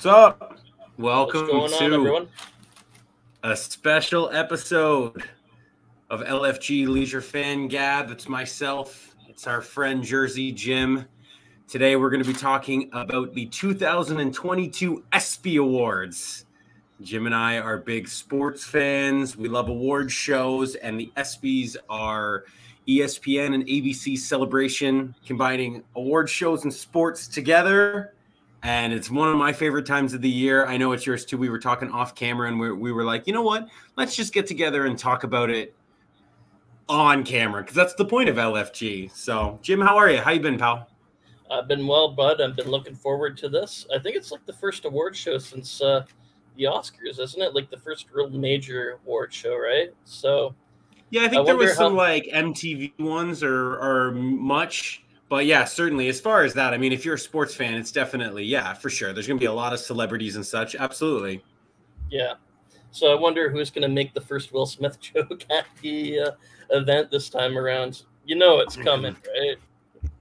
What's up? Welcome What's going on, to everyone? a special episode of LFG Leisure Fan Gab. It's myself. It's our friend Jersey Jim. Today we're going to be talking about the 2022 ESPY Awards. Jim and I are big sports fans. We love award shows, and the ESPYs are ESPN and ABC celebration, combining award shows and sports together. And it's one of my favorite times of the year. I know it's yours too. We were talking off camera, and we were like, you know what? Let's just get together and talk about it on camera, because that's the point of LFG. So, Jim, how are you? How you been, pal? I've been well, bud. I've been looking forward to this. I think it's like the first award show since the Oscars, isn't it? Like the first real major award show, right? So, yeah, I think there was some like MTV ones or much. But yeah, certainly. As far as that, I mean, if you're a sports fan, it's definitely, yeah, for sure. There's going to be a lot of celebrities and such. Absolutely. Yeah. So I wonder who's going to make the first Will Smith joke at the event this time around. You know it's coming, right?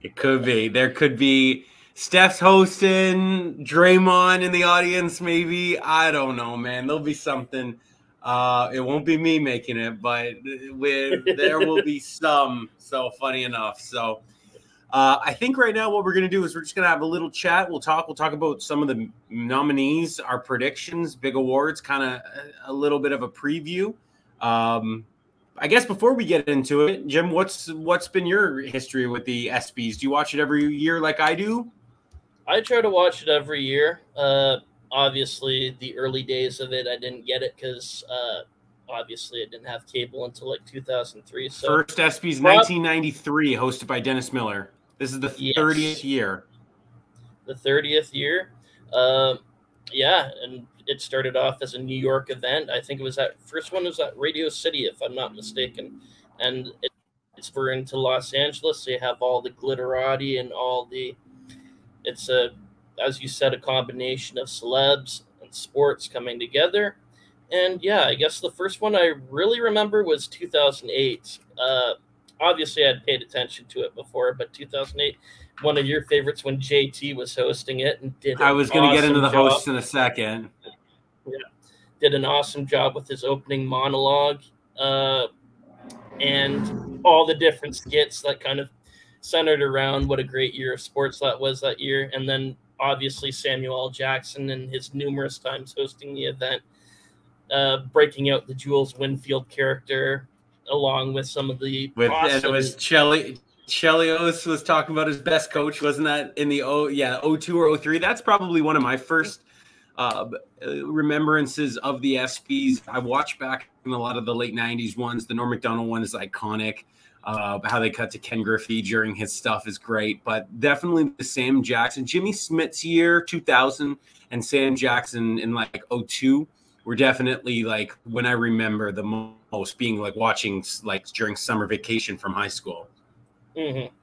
It could be. There could be Steph's hosting, Draymond in the audience, maybe. I don't know, man. There'll be something. It won't be me making it, but there will be some. So funny enough. So. I think right now what we're going to do is we're just going to have a little chat. We'll talk about some of the nominees, our predictions, big awards, kind of a little bit of a preview. I guess before we get into it, Jim, what's been your history with the ESPYs? Do you watch it every year like I do? I try to watch it every year. Obviously, the early days of it, I didn't get it because obviously I didn't have cable until like 2003. So first ESPYs 1993, hosted by Dennis Miller. This is the 30th year. The 30th year. Yeah, and it started off as a New York event. I think it was that first one was at Radio City, if I'm not mistaken. And it's for into Los Angeles. They have all the glitterati and all the – it's, as you said, a combination of celebs and sports coming together. And yeah, I guess the first one I really remember was 2008. Obviously, I'd paid attention to it before, but 2008, one of your favorites when JT was hosting it and did. I was going to get into the hosts in a second. Yeah, did an awesome job with his opening monologue, and all the different skits that kind of centered around what a great year of sports that was that year. And then obviously Samuel L. Jackson and his numerous times hosting the event. Breaking out the Jules Winfield character, along with some of the awesome... And it was Chelios was talking about his best coach, wasn't that in the 02 or 03? That's probably one of my first remembrances of the ESPYs. I watched back in a lot of the late 90s ones. The Norm Macdonald one is iconic. How they cut to Ken Griffey during his stuff is great, but definitely the Sam Jackson, Jimmy Smith's year 2000 and Sam Jackson in 02 were definitely when I remember the most being watching during summer vacation from high school. Mm-hmm.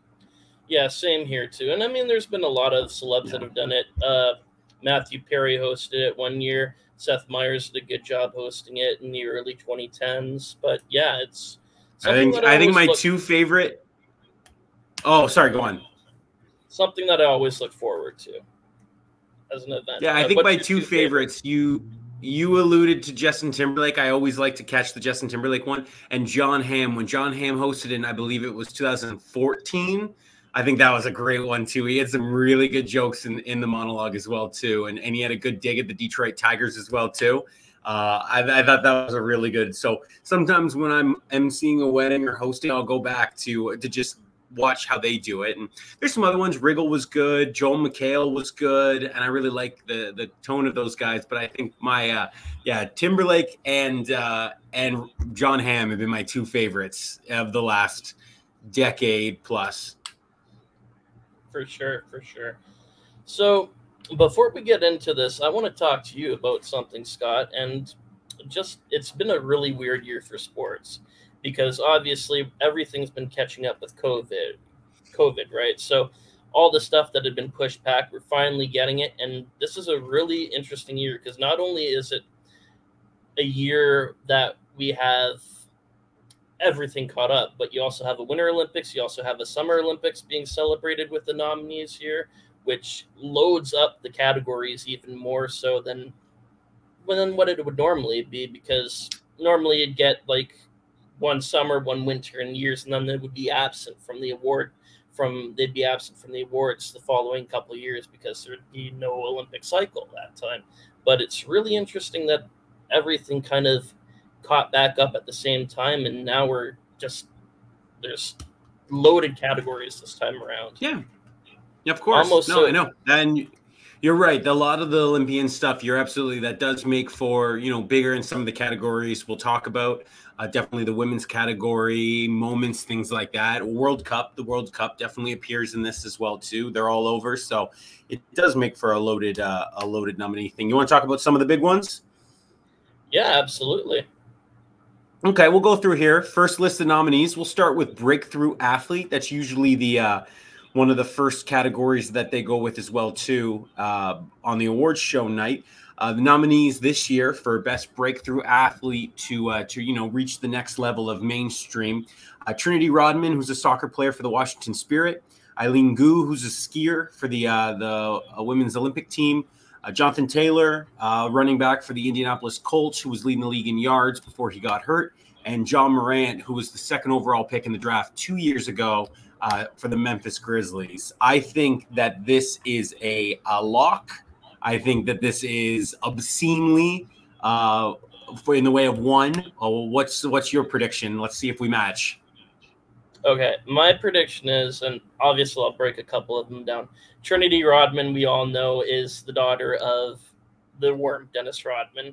Yeah, same here too. And I mean, there's been a lot of celebs that have done it. Matthew Perry hosted it one year. Seth Meyers did a good job hosting it in the early 2010s. But yeah, it's. I think my two favorite. Oh, sorry. Go on. Something that I always look forward to as an event. Yeah, I think my two favorites. You alluded to Justin Timberlake. I always like to catch the Justin Timberlake one. And John Hamm. When John Hamm hosted it, I believe it was 2014. I think that was a great one, too. He had some really good jokes in the monologue as well, too. And he had a good dig at the Detroit Tigers as well, too. I thought that was a really good. So sometimes when I'm emceeing a wedding or hosting, I'll go back to just watch how they do it. And there's some other ones. Riggle was good. Joel McHale was good. And I really like the tone of those guys. But I think my, Timberlake and John Hamm have been my two favorites of the last decade plus. For sure. So before we get into this, I want to talk to you about something, Scott. And it's been a really weird year for sports. Because obviously everything's been catching up with COVID, right? So all the stuff that had been pushed back, we're finally getting it. And this is a really interesting year because not only is it a year that we have everything caught up, but you also have a Winter Olympics. You also have a Summer Olympics being celebrated with the nominees here, which loads up the categories even more so than what it would normally be, because normally you'd get like one summer, one winter, and years, and then they would be absent from the award. They'd be absent from the awards the following couple of years because there'd be no Olympic cycle that time. But it's really interesting that everything kind of caught back up at the same time, and now there's loaded categories this time around. Yeah, of course. I know. And you're right. A lot of the Olympian stuff, you're absolutely, that does make for, bigger in some of the categories we'll talk about. Definitely the women's category, moments, things like that. The World Cup definitely appears in this as well too. They're all over, so it does make for a loaded nominee thing. You want to talk about some of the big ones? Yeah, absolutely. Okay, we'll go through here. First list of nominees. We'll start with breakthrough athlete. That's usually the one of the first categories that they go with as well too on the awards show night. The nominees this year for best breakthrough athlete to reach the next level of mainstream: Trinity Rodman, who's a soccer player for the Washington Spirit; Eileen Gu, who's a skier for the women's Olympic team; Jonathan Taylor, running back for the Indianapolis Colts, who was leading the league in yards before he got hurt; and John Morant, who was the second overall pick in the draft 2 years ago for the Memphis Grizzlies. I think that this is a lock. I think that this is obscenely in the way of one. What's your prediction? Let's see if we match. Okay, my prediction is, and obviously I'll break a couple of them down. Trinity Rodman, we all know, is the daughter of the Worm, Dennis Rodman.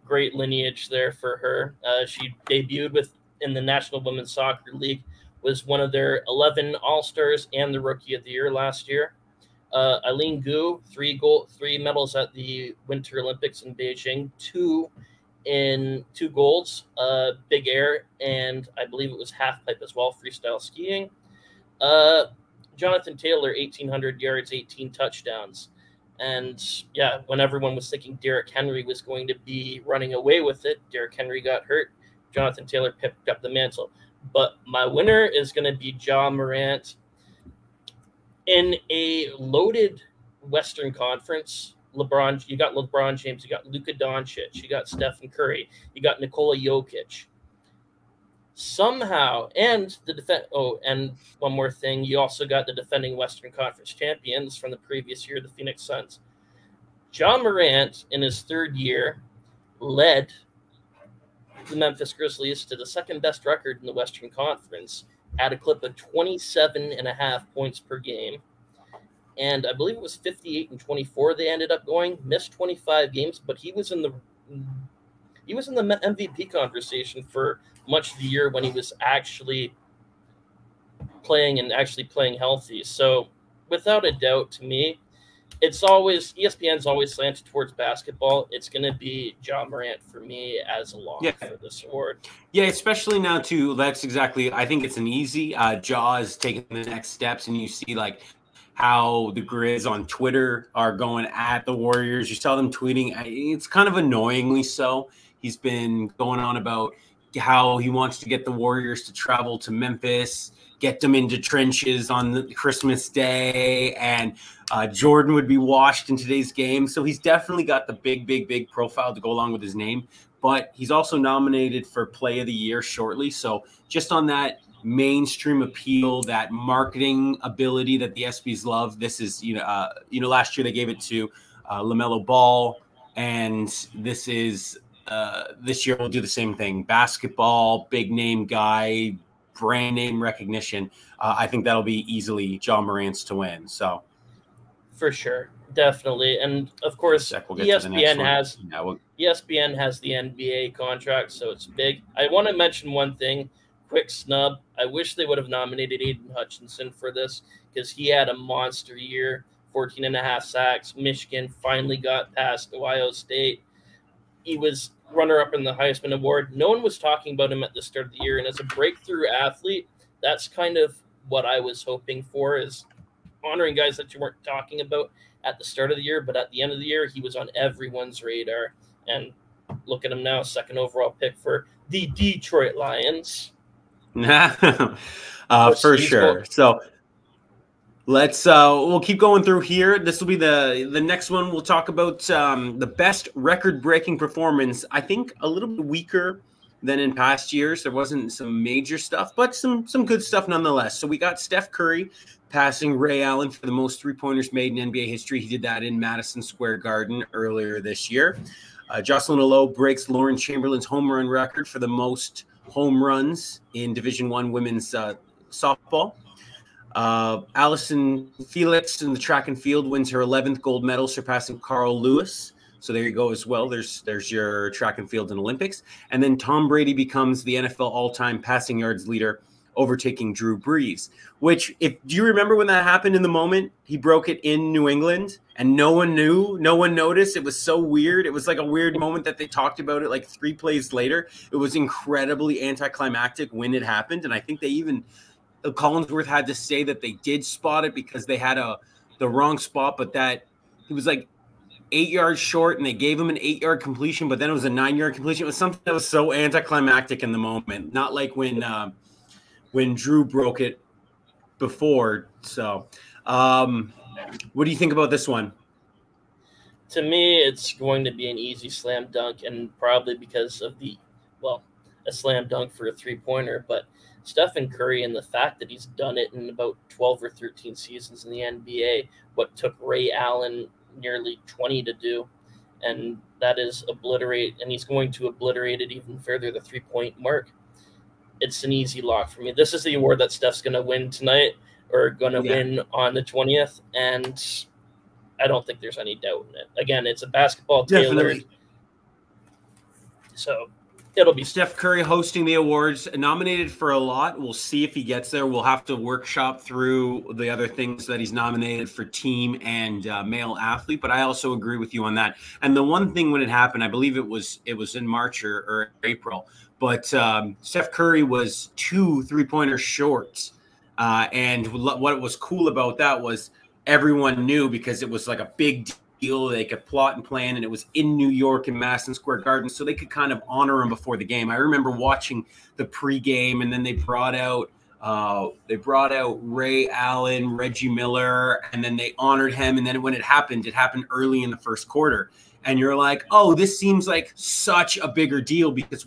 Great lineage there for her. She debuted in the National Women's Soccer League, was one of their 11 All-Stars and the Rookie of the Year last year. Eileen Gu, three medals at the Winter Olympics in Beijing, two golds, big air, and I believe it was half pipe as well, freestyle skiing. Jonathan Taylor, 1,800 yards, 18 touchdowns. And yeah, when everyone was thinking Derrick Henry was going to be running away with it, Derrick Henry got hurt. Jonathan Taylor picked up the mantle. But my winner is going to be Ja Morant. In a loaded Western Conference, you got LeBron James, you got Luka Doncic, you got Stephen Curry, you got Nikola Jokic. Somehow, and and one more thing, you also got the defending Western Conference champions from the previous year, the Phoenix Suns. Ja Morant, in his third year, led the Memphis Grizzlies to the second best record in the Western Conference at a clip of 27.5 points per game. And I believe it was 58-24 they ended up going. Missed 25 games, but he was in the MVP conversation for much of the year when he was actually playing healthy. So without a doubt, to me, ESPN's always slanted towards basketball. It's going to be Ja Morant for me as a lock for this award. Yeah, especially now too. That's exactly. I think it's an easy. Ja is taking the next steps, and you see like how the Grizz on Twitter are going at the Warriors. You saw them tweeting. It's kind of annoyingly so. He's been going on about how he wants to get the Warriors to travel to Memphis, get them into trenches on Christmas Day, and Jordan would be washed in today's game. So he's definitely got the big profile to go along with his name. But he's also nominated for Play of the Year shortly. So just on that mainstream appeal, that marketing ability that the ESPYs love, this is, last year they gave it to LaMelo Ball. And this year we'll do the same thing. Basketball, big name guy, brand name recognition. I think that'll be easily Ja Morant's to win. So for sure, definitely, and of course, ESPN has the NBA contract, so it's big. I want to mention one thing, quick snub. I wish they would have nominated Aiden Hutchinson for this because he had a monster year, 14.5 sacks. Michigan finally got past Ohio State. He was runner-up in the Heisman Award. No one was talking about him at the start of the year, and as a breakthrough athlete, that's kind of what I was hoping for, is honoring guys that you weren't talking about at the start of the year, but at the end of the year, he was on everyone's radar. And look at him now, second overall pick for the Detroit Lions. For sure. So Let's we'll keep going through here. This will be the next one. We'll talk about the best record-breaking performance. I think a little bit weaker than in past years. There wasn't some major stuff, but some good stuff nonetheless. So we got Steph Curry passing Ray Allen for the most three-pointers made in NBA history. He did that in Madison Square Garden earlier this year. Jocelyn Alo breaks Lauren Chamberlain's home run record for the most home runs in Division I women's softball. Allison Felix in the track and field wins her 11th gold medal, surpassing Carl Lewis. So there you go as well. There's your track and field in Olympics. And then Tom Brady becomes the NFL all-time passing yards leader, overtaking Drew Brees, which, do you remember when that happened in the moment? He broke it in New England and no one knew, no one noticed. It was so weird. It was like a weird moment that they talked about it like 3 plays later. It was incredibly anticlimactic when it happened. And I think they even, Collinsworth had to say that they did spot it because they had the wrong spot, but that he was like 8 yards short and they gave him an 8-yard completion, but then it was a 9-yard completion. It was something that was so anticlimactic in the moment. Not like when Drew broke it before. So what do you think about this one? To me, it's going to be an easy slam dunk, and probably because of a slam dunk for a three-pointer, but Stephen Curry and the fact that he's done it in about 12 or 13 seasons in the NBA, what took Ray Allen nearly 20 to do, and that is obliterate, and he's going to obliterate it even further, the three-point mark. It's an easy lock for me. This is the award that Steph's going to win tonight, or going to win on the 20th, and I don't think there's any doubt in it. Again, it's a basketball tailored, so it'll be Steph Curry hosting the awards, nominated for a lot. We'll see if he gets there. We'll have to workshop through the other things that he's nominated for, team and male athlete. But I also agree with you on that. And the one thing when it happened, I believe it was in March or April, but Steph Curry was 2 3-pointers short. And what was cool about that was everyone knew, because it was like a big deal. They could plot and plan, and it was in New York in Madison Square Garden, so they could kind of honor him before the game. I remember watching the pregame, and then they brought out Ray Allen, Reggie Miller, and then they honored him. And then when it happened early in the first quarter, and you're like, oh, this seems like such a bigger deal, because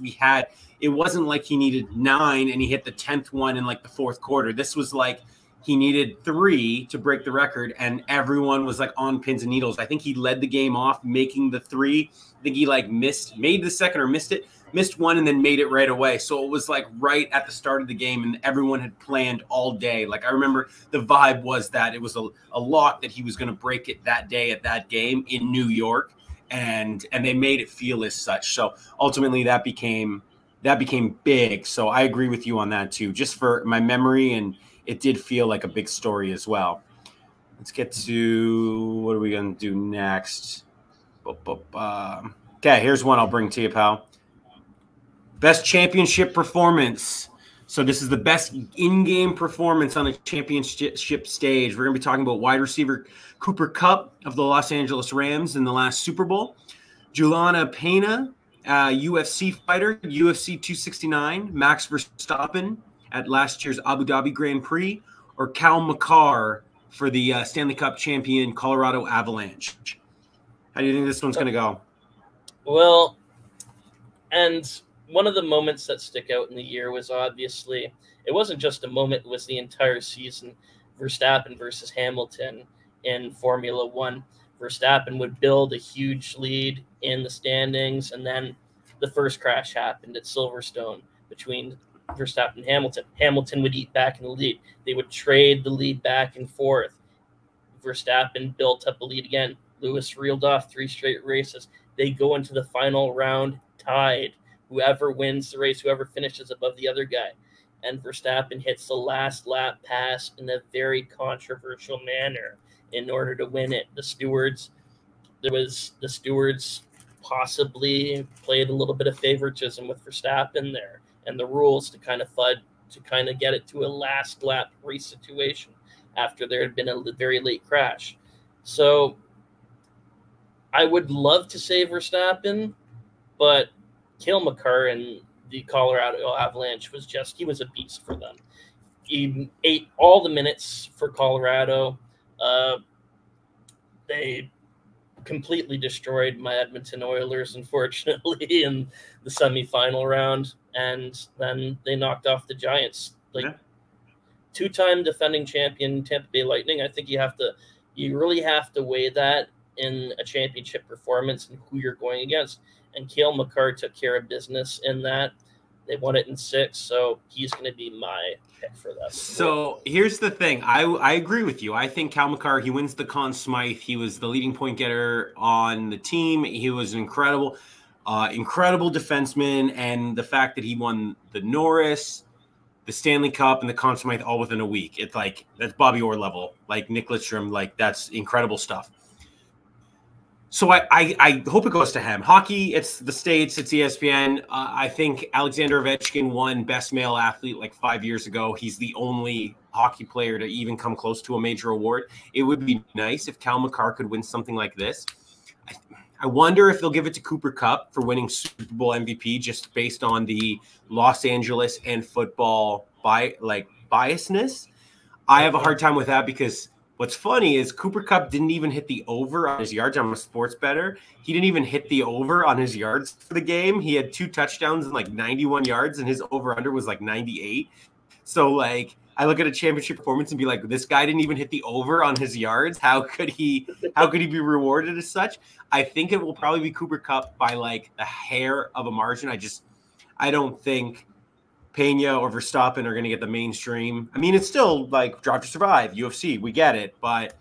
it wasn't like he needed 9 and he hit the 10th one in like the fourth quarter. This was like he needed 3 to break the record, and everyone was like on pins and needles. I think he led the game off making the 3. I think he like made the second or missed one, and then made it right away. So it was like right at the start of the game, and everyone had planned all day. Like, I remember the vibe was that it was a lock that he was going to break it that day at that game in New York, and they made it feel as such. So ultimately that became big. So I agree with you on that too, just for my memory, and it did feel like a big story as well. Let's get to, what are we going to do next? Okay, here's one I'll bring to you, pal. Best championship performance. So this is the best in-game performance on a championship stage. We're going to be talking about wide receiver Cooper Kupp of the Los Angeles Rams in the last Super Bowl, Juliana Pena, UFC fighter, UFC 269, Max Verstappen at last year's Abu Dhabi Grand Prix, or Cal McCarr for the Stanley Cup champion Colorado Avalanche. How do you think this one's going to go? Well, and one of the moments that stick out in the year was, obviously, it wasn't just a moment, it was the entire season. Verstappen versus Hamilton in Formula One. Verstappen would build a huge lead in the standings, and then the first crash happened at Silverstone between Verstappen and Hamilton. Hamilton would eat back in the lead. They would trade the lead back and forth. Verstappen built up a lead again. Lewis reeled off 3 straight races. They go into the final round tied. Whoever wins the race, whoever finishes above the other guy. And Verstappen hits the last lap pass in a very controversial manner in order to win it. The stewards possibly played a little bit of favoritism with Verstappen there, and the rules to kind of get it to a last lap race situation after there had been a very late crash. So I would love to say Verstappen, but Cale Makar and the Colorado Avalanche he was a beast for them. he ate all the minutes for Colorado. They completely destroyed my Edmonton Oilers, unfortunately, in the semifinal round, and then they knocked off the Giants. Like, two-time defending champion Tampa Bay Lightning. I think you really have to weigh that in a championship performance and who you're going against. And Cale Makar took care of business in that. They won it in 6, so he's going to be my pick for that. So here's the thing. I agree with you. I think Cale Makar, he wins the Conn Smythe. He was the leading point getter on the team. He was an incredible defenseman, and the fact that he won the Norris, the Stanley Cup, and the Conn Smythe all within a week. It's like, that's Bobby Orr level, like Nick Lidstrom, like that's incredible stuff. So I hope it goes to him. Hockey, it's the States, it's ESPN. I think Alexander Ovechkin won Best Male Athlete like 5 years ago. He's the only hockey player to even come close to a major award. It would be nice if Cale Makar could win something like this. I wonder if they'll give it to Cooper Kupp for winning Super Bowl MVP just based on the Los Angeles and football biasness. I have a hard time with that because what's funny is Cooper Kupp didn't even hit the over on his yards. I'm a sports bettor. He didn't even hit the over on his yards for the game. He had 2 touchdowns and like 91 yards, and his over-under was like 98. So, like, I look at a championship performance and be like, this guy didn't even hit the over on his yards. How could he be rewarded as such? I think it will probably be Cooper Kupp by like a hair of a margin. I don't think Pena or Verstappen are going to get the mainstream. I mean, it's still like Drive to Survive, UFC, we get it, but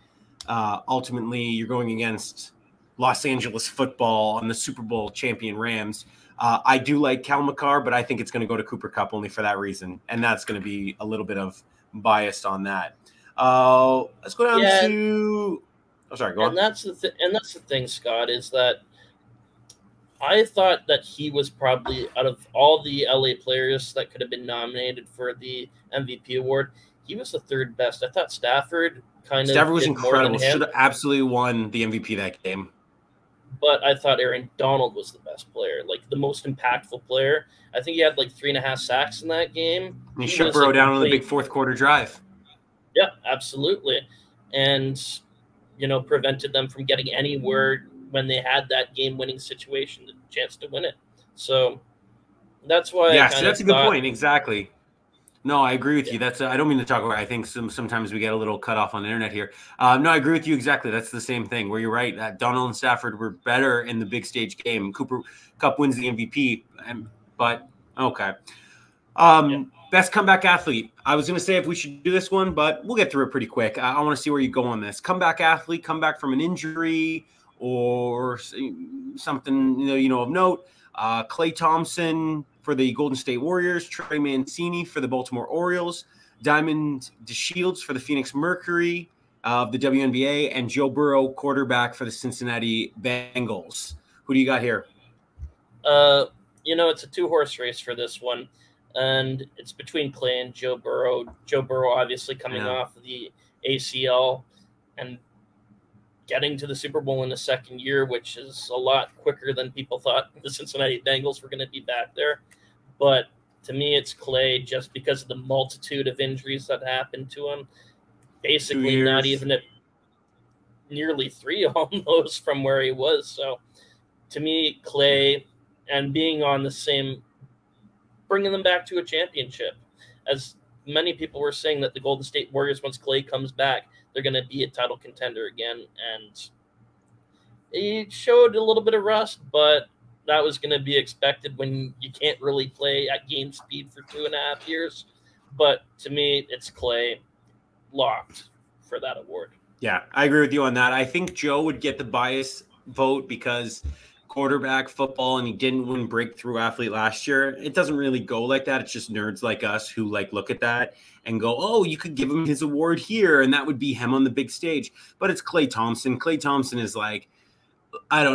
ultimately you're going against Los Angeles football and the Super Bowl champion Rams. I do like Cale Makar, but I think it's going to go to Cooper Kupp only for that reason, and that's going to be a little bit of biased on that. Let's go down to. Oh, sorry, go on. And that's the thing, Scott, is that I thought that he was probably, out of all the LA players that could have been nominated for the MVP award, he was the 3rd best. I thought Stafford was incredible. Should have absolutely won the MVP that game. But I thought Aaron Donald was the best player, like the most impactful player. I think he had like 3.5 sacks in that game. He shut Burrow down on the big 4th quarter drive. Yeah, absolutely. And, prevented them from getting anywhere when they had that game-winning situation, the chance to win it. So that's why. Yeah, so that's a good point. Exactly. No, I agree with you. That's I don't mean to talk about. I think sometimes we get a little cut off on the internet here. No, I agree with you exactly. That's the same thing. Where you're right. Donald and Stafford were better in the big stage game. Cooper Kupp wins the MVP, but okay. Best comeback athlete. I was going to say if we should do this one, but we'll get through it pretty quick. I want to see where you go on this. Comeback athlete, come back from an injury or something of note. Klay Thompson for the Golden State Warriors, Trey Mancini for the Baltimore Orioles, Diamond DeShields for the Phoenix Mercury of the WNBA, and Joe Burrow, quarterback for the Cincinnati Bengals. Who do you got here? It's a 2-horse race for this one, and it's between Klay and Joe Burrow. Joe Burrow obviously coming off the ACL and getting to the Super Bowl in the 2nd year, which is a lot quicker than people thought the Cincinnati Bengals were going to be back there. But to me, it's Klay just because of the multitude of injuries that happened to him. Basically, not even at nearly 3 almost from where he was. So to me, Klay and being on the same, bringing them back to a championship. As many people were saying that the Golden State Warriors, once Klay comes back, they're going to be a title contender again. And he showed a little bit of rust, but that was going to be expected when you can't really play at game speed for 2.5 years. But to me, it's Klay locked for that award. Yeah, I agree with you on that. I think Joe would get the bias vote because quarterback football, and he didn't win breakthrough athlete last year. It doesn't really go like that. It's just nerds like us who look at that and go, oh, you could give him his award here, and that would be him on the big stage. But it's Klay Thompson. Klay Thompson is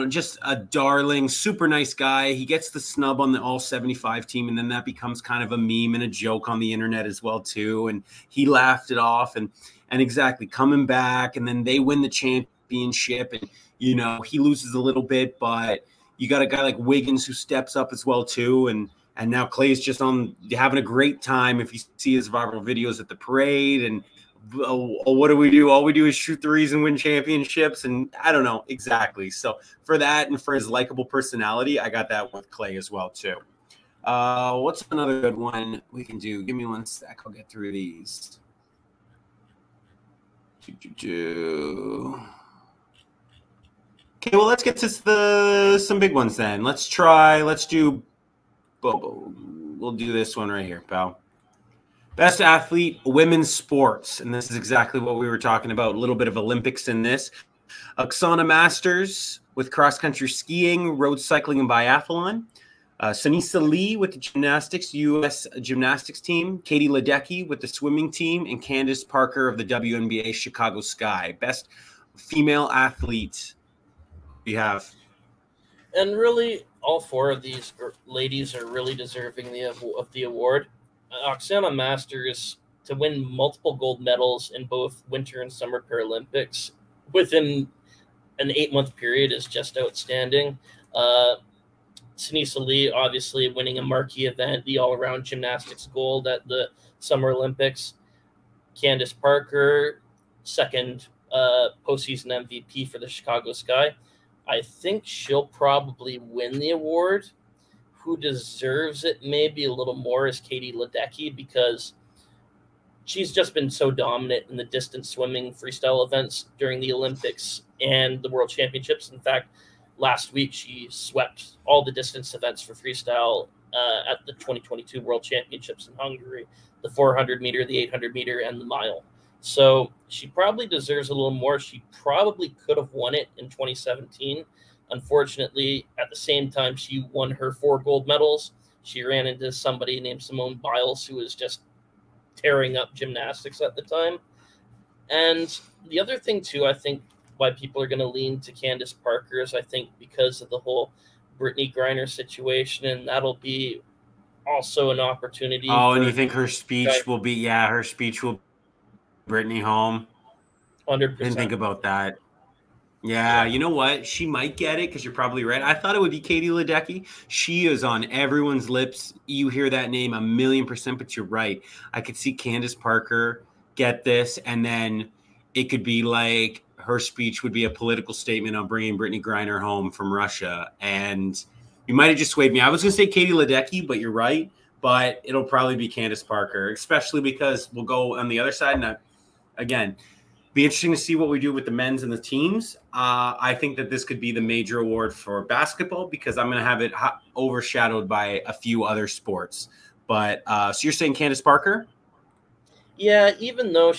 just a darling, super nice guy. He gets the snub on the All-75 team, and then that becomes kind of a meme and a joke on the internet as well, too. And he laughed it off, and exactly coming back, and then they win the championship, and he loses a little bit, but you got a guy like Wiggins who steps up as well too, and And now Clay's just on having a great time. If you see his viral videos at the parade and what do we do? All we do is shoot threes and win championships. And I don't know exactly. So for that and for his likable personality, I got that with Clay as well, too. What's another good one we can do? Give me one sec. I'll get through these. Okay, well, let's get to some big ones then. Let's do Bobo. We'll do this one right here, pal. Best athlete, women's sports. And this is exactly what we were talking about. A little bit of Olympics in this. Oksana Masters with cross-country skiing, road cycling, and biathlon. Sunisa Lee with the gymnastics, U.S. gymnastics team. Katie Ledecky with the swimming team. And Candace Parker of the WNBA Chicago Sky. Best female athlete we have. And really, all four of these ladies are really deserving of the award. Oksana Masters to win multiple gold medals in both Winter and Summer Paralympics within an 8-month period is just outstanding. Sunisa Lee, obviously winning a marquee event, the all-around gymnastics gold at the Summer Olympics. Candace Parker, second postseason MVP for the Chicago Sky. I think she'll probably win the award. Who deserves it maybe a little more is Katie Ledecky, because she's just been so dominant in the distance swimming freestyle events during the Olympics and the World Championships. In fact, last week she swept all the distance events for freestyle at the 2022 World Championships in Hungary, the 400 meter, the 800 meter, and the mile. So she probably deserves a little more. She probably could have won it in 2017. Unfortunately, at the same time she won her 4 gold medals, she ran into somebody named Simone Biles, who was just tearing up gymnastics at the time. And the other thing, too, I think why people are going to lean to Candace Parker is I think because of the whole Brittany Griner situation, and that'll be also an opportunity. Oh, and you think her speech will be, her speech will Brittany home? 100%. Didn't think about that. Yeah, you know what? She might get it because you're probably right. I thought it would be Katie Ledecky. She is on everyone's lips. You hear that name 1,000,000%, but you're right. I could see Candace Parker get this, and then it could be like her speech would be a political statement on bringing Brittany Griner home from Russia. And you might have just swayed me. I was going to say Katie Ledecky, but you're right. But it'll probably be Candace Parker, especially because we'll go on the other side. And again, be interesting to see what we do with the men's and the teams. I think that this could be the major award for basketball because I'm going to have it overshadowed by a few other sports. But so you're saying Candace Parker? Yeah, even though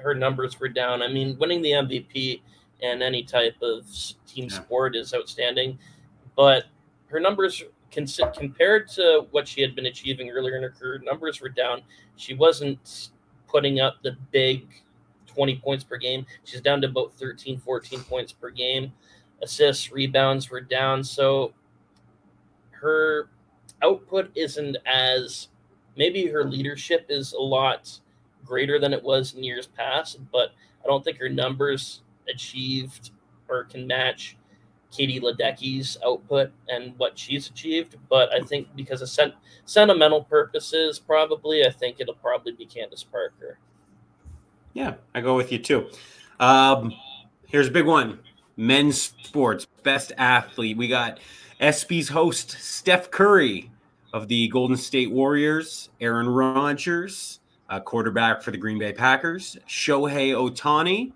her numbers were down, I mean, winning the MVP in any type of team sport is outstanding. But her numbers, compared to what she had been achieving earlier in her career, numbers were down. She wasn't putting up the big 20 points per game. She's down to about 13, 14 points per game. Assists, rebounds were down. So her output isn't as, maybe her leadership is a lot greater than it was in years past, but I don't think her numbers achieved or can match Katie Ledecky's output and what she's achieved. But I think because of sentimental purposes, probably, I think it'll probably be Candace Parker. Yeah, I go with you too. Here's a big one. Men's sports, best athlete. We got ESPY's host, Steph Curry of the Golden State Warriors, Aaron Rodgers, quarterback for the Green Bay Packers, Shohei Ohtani,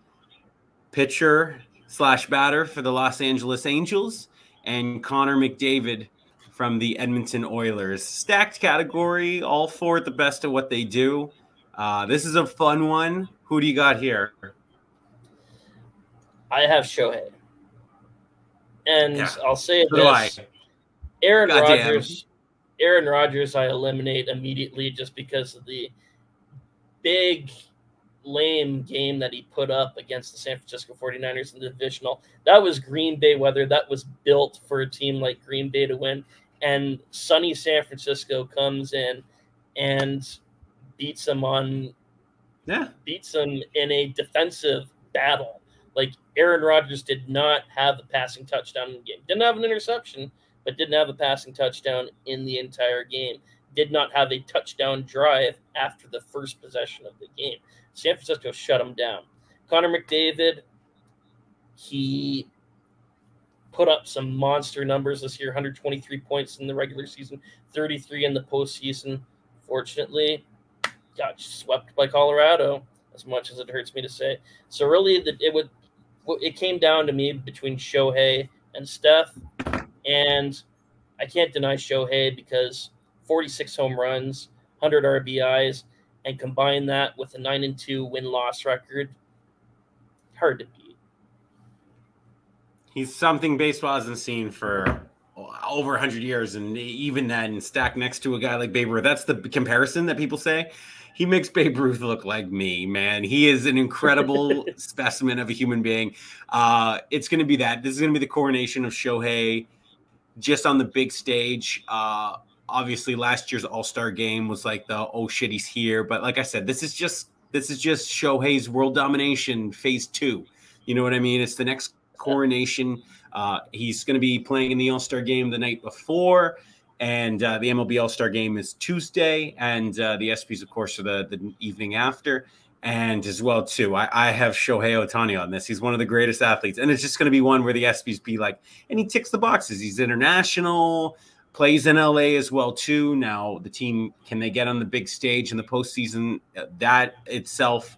pitcher/batter for the Los Angeles Angels, and Connor McDavid from the Edmonton Oilers. Stacked category, all four at the best of what they do. This is a fun one. Who do you got here? I have Shohei. And I'll say this. Aaron Rodgers, I eliminate immediately just because of the big, lame game that he put up against the San Francisco 49ers in the divisional. That was Green Bay weather. That was built for a team like Green Bay to win. And sunny San Francisco comes in and beats them in a defensive battle. Like, Aaron Rodgers did not have a passing touchdown in the game. Didn't have an interception, but but didn't have a passing touchdown in the entire game. Did not have a touchdown drive after the first possession of the game. San Francisco shut him down. Connor McDavid, he put up some monster numbers this year, 123 points in the regular season, 33 in the postseason. Fortunately, got swept by Colorado, as much as it hurts me to say. So really, it came down to me between Shohei and Steph, and I can't deny Shohei because 46 home runs, 100 RBIs, and combine that with a 9-2 win-loss record, hard to beat. He's something baseball hasn't seen for over 100 years, and even then, stacked next to a guy like Babe Ruth. That's the comparison that people say. He makes Babe Ruth look like me, man. He is an incredible specimen of a human being. It's going to be that. This is going to be the coronation of Shohei just on the big stage. Obviously, last year's All-Star game was like the, oh, shit, he's here. But like I said, this is just Shohei's world domination phase 2. You know what I mean? It's the next coronation. He's going to be playing in the All-Star game the night before, and the MLB All-Star game is Tuesday, and the ESPYs, of course, are the evening after. And as well, too, I have Shohei Ohtani on this. He's one of the greatest athletes, and it's just going to be one where the ESPYs be like, and he ticks the boxes. He's international, plays in LA as well, too. Now, the team, can they get on the big stage in the postseason? That itself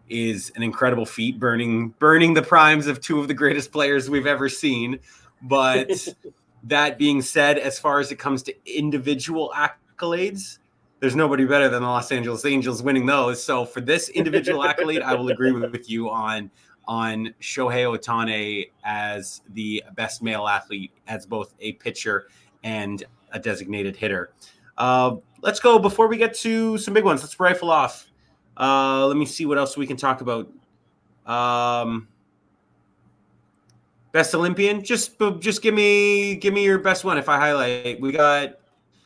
is an incredible feat, burning the primes of 2 of the greatest players we've ever seen. But that being said, as far as it comes to individual accolades, there's nobody better than the Los Angeles Angels winning those. So for this individual accolade, I will agree with you on Shohei Ohtani as the best male athlete, as both a pitcher and a designated hitter. Let's go, before we get to some big ones, let's rifle off. Let me see what else we can talk about. Best Olympian. Just give me your best one. If I highlight, we got.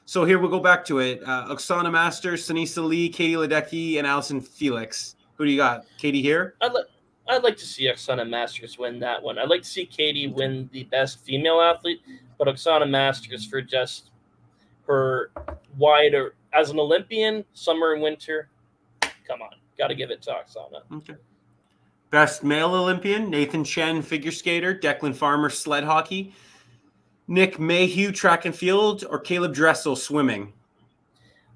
So here we'll go back to it. Oksana Masters, Sanisa Lee, Katie Ledecky, and Allison Felix. Who do you got? Katie here. I'd like to see Oksana Masters win that one. I'd like to see Katie win the best female athlete, but Oksana Masters for just her wider as an Olympian, summer and winter. Come on, got to give it to Oksana. Okay. Best male Olympian, Nathan Chen, figure skater, Declan Farmer, sled hockey, Nick Mayhew, track and field, or Caleb Dressel, swimming?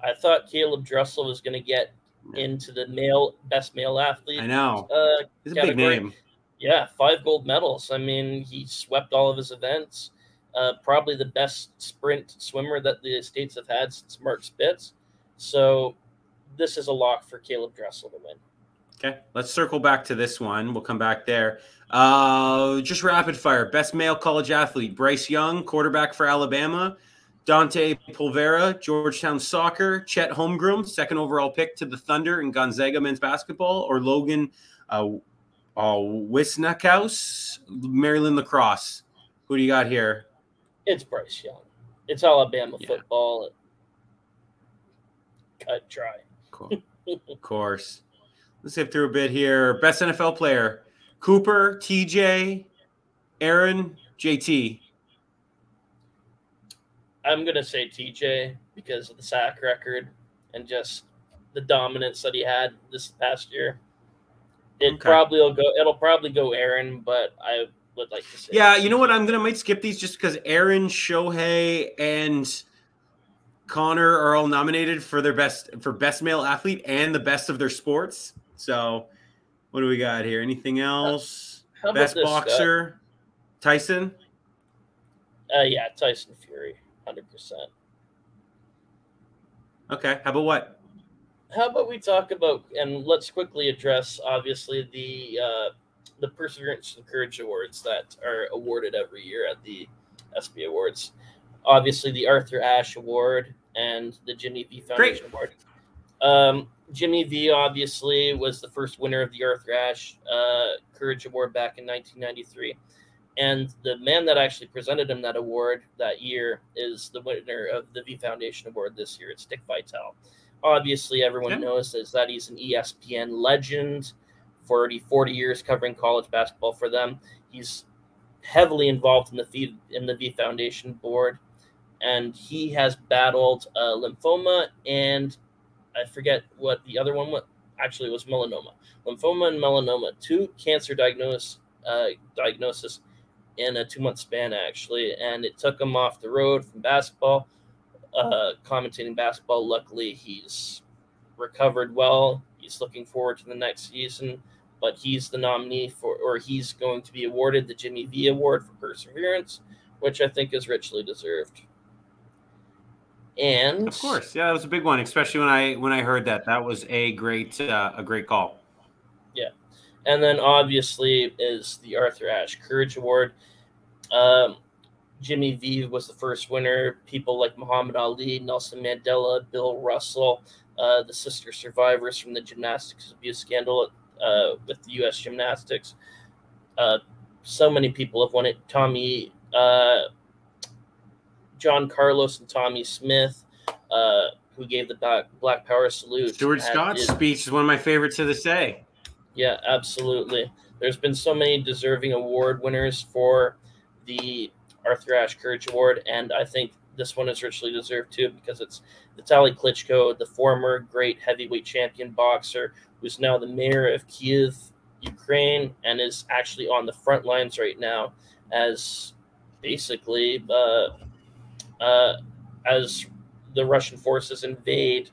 I thought Caleb Dressel was going to get into the best male athlete. I know. He's a big name. Yeah, 5 gold medals. I mean, he swept all of his events. Probably the best sprint swimmer that the States have had since Mark Spitz. So this is a lock for Caleb Dressel to win. Okay, let's circle back to this one. We'll come back there. Just rapid fire. Best male college athlete, Bryce Young, quarterback for Alabama, Dante Pulvera, Georgetown soccer, Chet Holmgren, 2nd overall pick to the Thunder in Gonzaga men's basketball, or Logan Wisnakaus, Maryland lacrosse. Who do you got here? It's Bryce Young. It's Alabama football. Cut dry. Cool. Of course. Let's zip through a bit here. Best NFL player, Cooper, TJ, Aaron, JT. I'm going to say TJ because of the sack record and just the dominance that he had this past year. It'll probably go Aaron, but I would like to say. Yeah, you know what? Might skip these just because Aaron, Shohei, and Connor are all nominated for best male athlete and the best of their sports. So what do we got here? Anything else? Best boxer, Tyson? Yeah, Tyson Fury, 100%. Okay, how about what? How about we talk about, and let's quickly address, obviously, the Perseverance and Courage Awards that are awarded every year at the ESPY Awards. Obviously, the Arthur Ashe Award and the Jimmy V Foundation Award. Jimmy V obviously was the first winner of the Arthur Ashe Courage Award back in 1993. And the man that actually presented him that award that year is the winner of the V Foundation Award this year. It's Dick Vitale. Obviously, everyone knows that he's an ESPN legend, 40 years covering college basketball for them. He's heavily involved in the V Foundation board. and he has battled lymphoma, and I forget what the other one was. Actually, it was melanoma. Lymphoma and melanoma, two cancer diagnoses in a 2-month span, actually, and it took him off the road from basketball, commentating basketball. Luckily, he's recovered well. He's looking forward to the next season, but he's the nominee for, or he's going to be awarded the Jimmy V Award for perseverance, which I think is richly deserved. And of course, yeah, that was a big one, especially when I heard that. That was a great call. Yeah, and then obviously is the Arthur Ashe Courage Award. Jimmy V was the first winner. People like Muhammad Ali, Nelson Mandela, Bill Russell, the sister survivors from the gymnastics abuse scandal with the U.S. gymnastics. So many people have won it. John Carlos and Tommy Smith, who gave the Black Power salute. Stuart Scott's speech is one of my favorites to this day. Yeah, absolutely. There's been so many deserving award winners for the Arthur Ashe Courage Award, and I think this one is richly deserved too, because it's Vitaly Klitschko, the former great heavyweight champion boxer, who's now the mayor of Kiev, Ukraine, and is actually on the front lines right now as basically as the Russian forces invade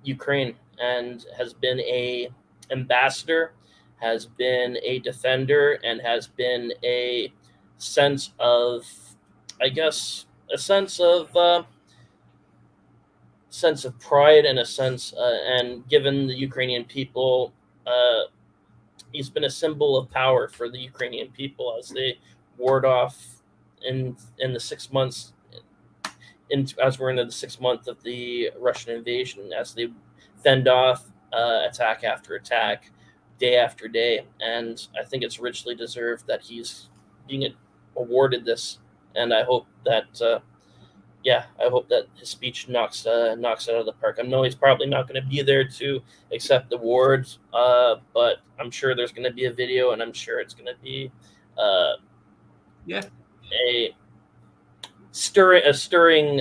Ukraine, and has been a ambassador, has been a defender, and has been a sense of, I guess, a sense of pride and a sense, and given the Ukrainian people, he's been a symbol of power for the Ukrainian people as they ward off in the 6 months, as we're into the 6th month of the Russian invasion, as they fend off attack after attack, day after day. And I think it's richly deserved that he's being awarded this. And I hope that, I hope that his speech knocks it out of the park. I know he's probably not going to be there to accept the awards, but I'm sure there's going to be a video, and I'm sure it's going to be a stirring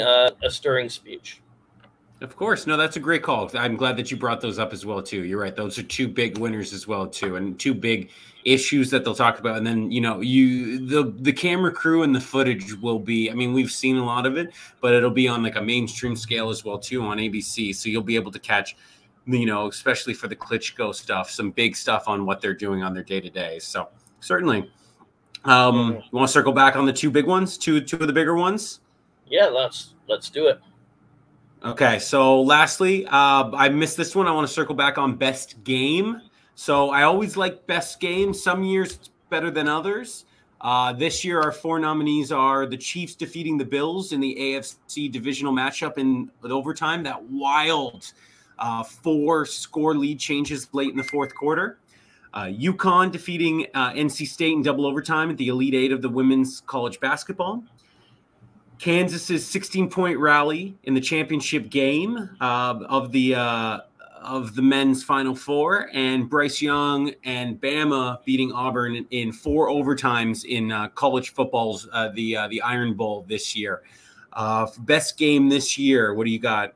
speech. Of course. No, that's a great call. I'm glad that you brought those up as well, too. You're right. Those are two big winners as well, too, and two big issues that they'll talk about. And then, the camera crew and the footage will be, I mean, we've seen a lot of it, but it'll be on like a mainstream scale as well, too, on ABC. So you'll be able to catch, especially for the Klitschko stuff, some big stuff on what they're doing on their day-to-day. So certainly. You want to circle back on the two big ones, two of the bigger ones? Yeah, let's do it. Okay, so lastly, I missed this one. I want to circle back on best game. So I always like best game. Some years it's better than others. This year, our 4 nominees are the Chiefs defeating the Bills in the AFC divisional matchup in overtime. That wild 4-score lead changes late in the fourth quarter. UConn defeating NC State in double overtime at the Elite Eight of the women's college basketball. Kansas's 16-point rally in the championship game of the men's Final Four, and Bryce Young and Bama beating Auburn in 4 overtimes in college football's the Iron Bowl this year. Best game this year, what do you got?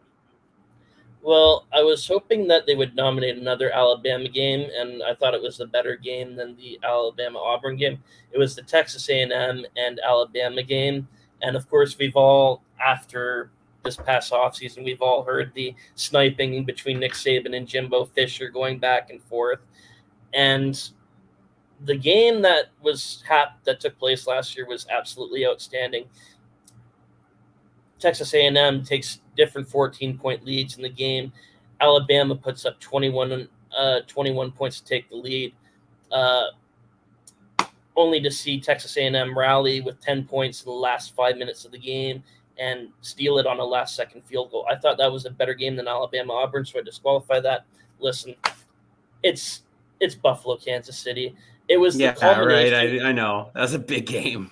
Well, I was hoping that they would nominate another Alabama game, and I thought it was a better game than the Alabama-Auburn game. It was the Texas A&M and Alabama game. And, of course, we've all, after this past offseason, we've all heard the sniping between Nick Saban and Jimbo Fisher going back and forth. And the game that took place last year was absolutely outstanding. Texas A&M takes different 14-point leads in the game. Alabama puts up 21 points to take the lead, only to see Texas A&M rally with 10 points in the last 5 minutes of the game and steal it on a last-second field goal. I thought that was a better game than Alabama-Auburn, so I disqualify that. Listen, it's Buffalo, Kansas City. It was the culmination. Right. I know. That was a big game.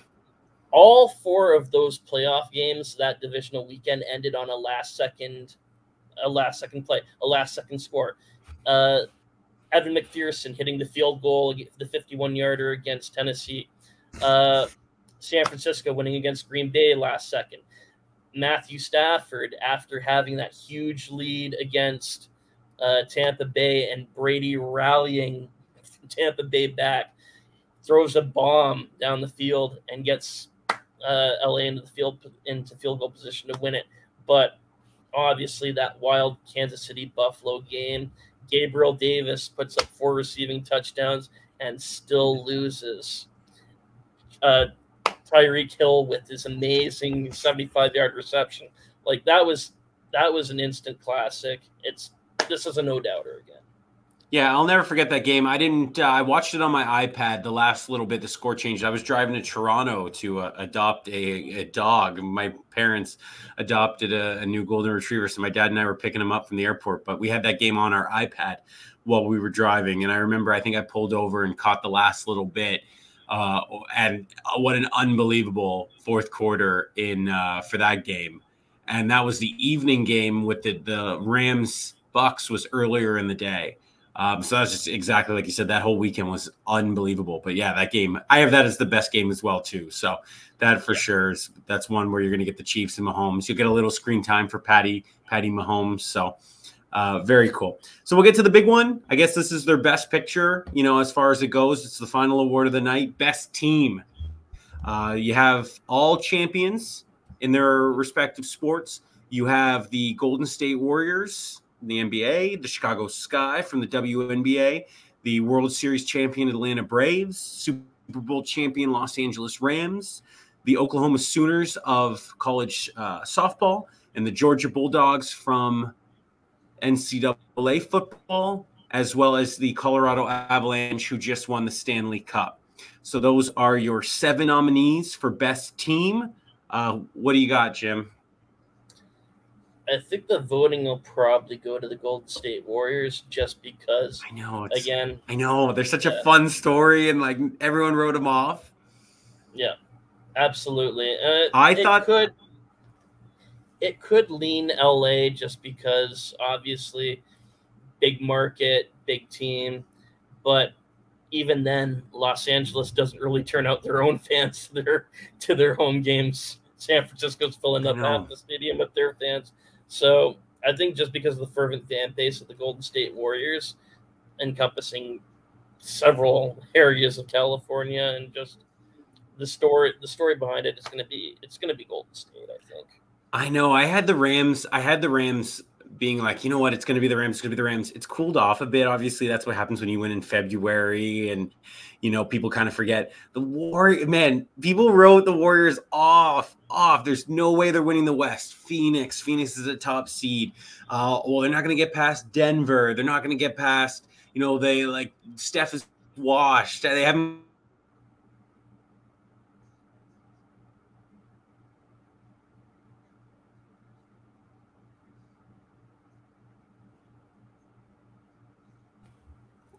All 4 of those playoff games that divisional weekend ended on a last-second play, a last-second score. Evan McPherson hitting the field goal, the 51-yarder against Tennessee. San Francisco winning against Green Bay last second. Matthew Stafford, after having that huge lead against Tampa Bay and Brady rallying Tampa Bay back, throws a bomb down the field and gets LA into field goal position to win it. But obviously that wild Kansas City Buffalo game, Gabriel Davis puts up 4 receiving touchdowns and still loses. Tyreek Hill with his amazing 75-yard reception. Like that was an instant classic. This is a no-doubter again. Yeah, I'll never forget that game. I watched it on my iPad the last little bit, the score changed. I was driving to Toronto to adopt a dog. My parents adopted a new golden retriever, so my dad and I were picking him up from the airport. But we had that game on our iPad while we were driving. And I remember I think I pulled over and caught the last little bit. And what an unbelievable fourth quarter for that game. And that was the evening game with the Rams-Bucks was earlier in the day. So that's just exactly like you said. That whole weekend was unbelievable. But yeah, that game, I have that as the best game as well too. So that for sure that's one where you're going to get the Chiefs and Mahomes. You'll get a little screen time for Patty Mahomes. So very cool. So we'll get to the big one. I guess this is their best picture. As far as it goes, it's the final award of the night. Best team. You have all champions in their respective sports. You have the Golden State Warriors, the NBA, the Chicago Sky from the WNBA, the World Series champion Atlanta Braves, Super Bowl champion Los Angeles Rams, the Oklahoma Sooners of college softball, and the Georgia Bulldogs from NCAA football, as well as the Colorado Avalanche, who just won the Stanley Cup. So those are your 7 nominees for best team. What do you got, Jim? I think the voting will probably go to the Golden State Warriors just because. I know. I know. They're such a fun story, and like everyone wrote them off. Yeah, absolutely. It could lean LA just because obviously big market, big team, but even then, Los Angeles doesn't really turn out their own fans to their home games. San Francisco's filling up half the stadium with their fans. So I think just because of the fervent fan base of the Golden State Warriors, encompassing several areas of California, and just the story behind it is going to be Golden State, I think. I know. I had the Rams being like, you know what, it's going to be the Rams. It's going to be the Rams. It's cooled off a bit. Obviously, that's what happens when you win in February, and people kind of forget the Warriors. Man, people wrote the Warriors off. There's no way they're winning the West. Phoenix is a top seed. Well, they're not going to get past Denver. They're not going to get past. They like Steph is washed. They haven't.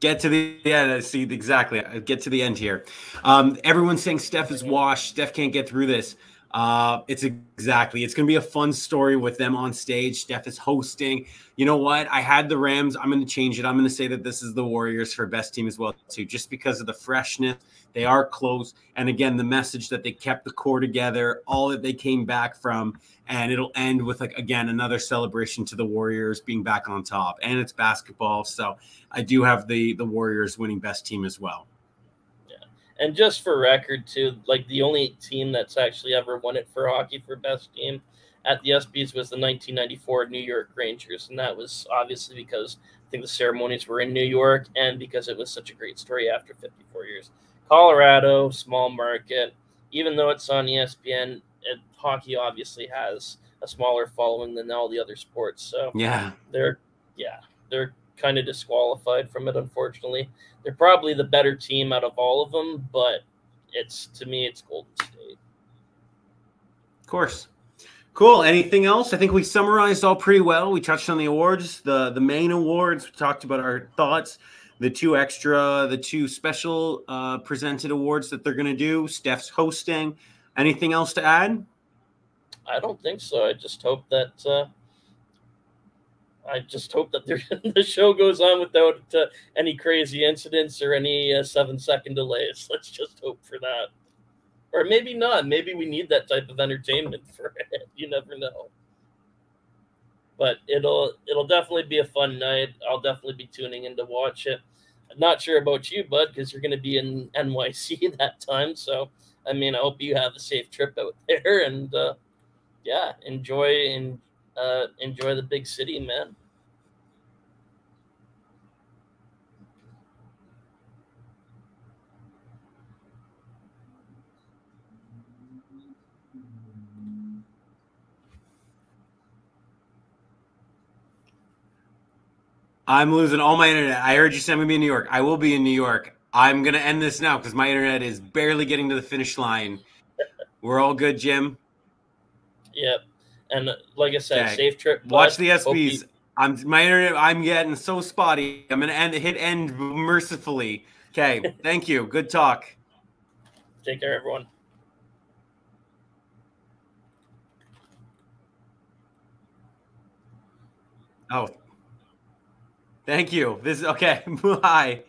Get to the end. See, exactly. Get to the end here. Everyone's saying Steph is washed. Steph can't get through this. It's going to be a fun story with them on stage. Steph is hosting. You know what? I had the Rams. I'm going to change it. I'm going to say that this is the Warriors for best team as well, too, just because of the freshness. They are close. And again, the message that they kept the core together, all that they came back from. And it'll end with, again, another celebration to the Warriors being back on top. And it's basketball. So I do have the Warriors winning best team as well. Yeah. And just for record, too, the only team that's actually ever won it for hockey for best team at the ESPYs was the 1994 New York Rangers. And that was obviously because I think the ceremonies were in New York and because it was such a great story after 54 years. Colorado, small market, even though it's on ESPN, hockey obviously has a smaller following than all the other sports. So they're kind of disqualified from it, unfortunately. They're probably the better team out of all of them, but to me, it's Golden State. Of course. Cool. Anything else? I think we summarized all pretty well. We touched on the awards, the main awards. We talked about our thoughts. The two special presented awards that they're going to do. Steph's hosting. Anything else to add? I don't think so. I just hope that the show goes on without any crazy incidents or any 7-second delays. Let's just hope for that. Or maybe not. Maybe we need that type of entertainment for it. You never know. But it'll definitely be a fun night. I'll definitely be tuning in to watch it. I'm not sure about you, bud, because you're going to be in NYC that time. So, I mean, I hope you have a safe trip out there, and yeah, enjoy the big city, man. I'm losing all my internet. I heard you said I'm gonna be in New York. I will be in New York. I'm gonna end this now because my internet is barely getting to the finish line. We're all good, Jim. Yep. And like I said, Okay. safe trip, bud. Watch the ESPYs. My internet. I'm getting so spotty. I'm gonna hit end mercifully. Okay. Thank you. Good talk. Take care, everyone. Oh, thank you. This is okay. Bye.